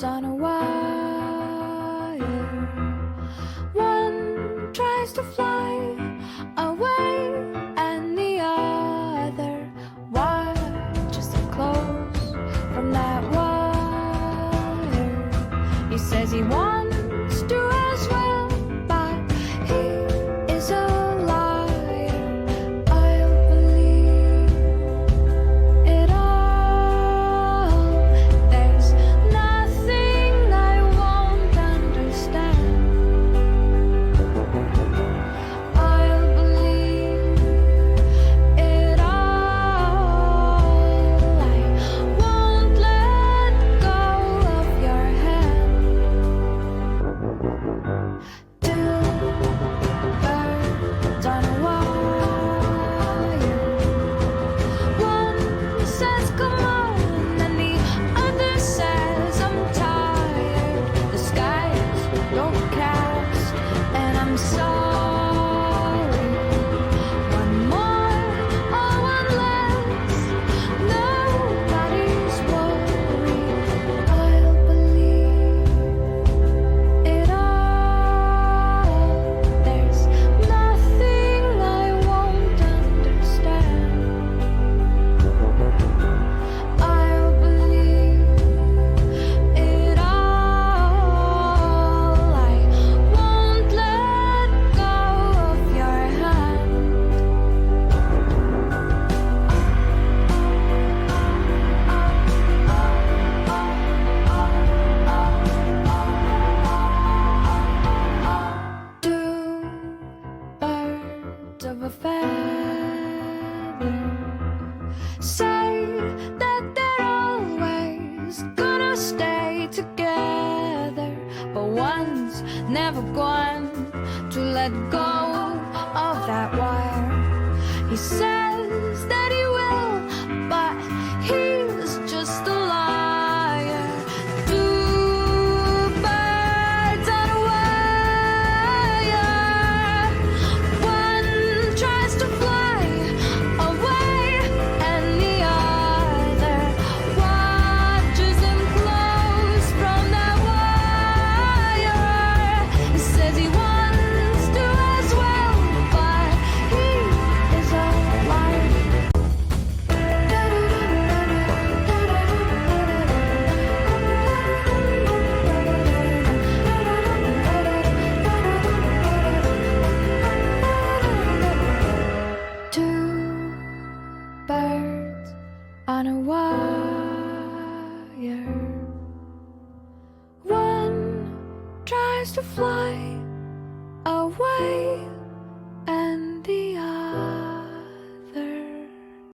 birds on a wire. One tries to fly away, and the other watches them close from that wire. He says he wants to as well, but he is a liar. I'll believe it all. There's nothing I won't understand. I'll believe it all. I won't let go of your hand. Two birds on a wire. One says come on, and the other says I'm tired. The skies don't cast, and I'm sorry. One more or one less, nobody's worried. I'll believe it all. There's nothing I won't understand. I'll believe it all. I won't let go of your hand. Two birds of a feather say that they're always gonna stay together, but one's never going to let go of that wire. He says that he will, but he's just a liar. Two birds on a wire. One tries to fly away, and the other watches him close from that wire. He says he wants to as well, but he is a liar. Two birds on a wire. One tries to fly away,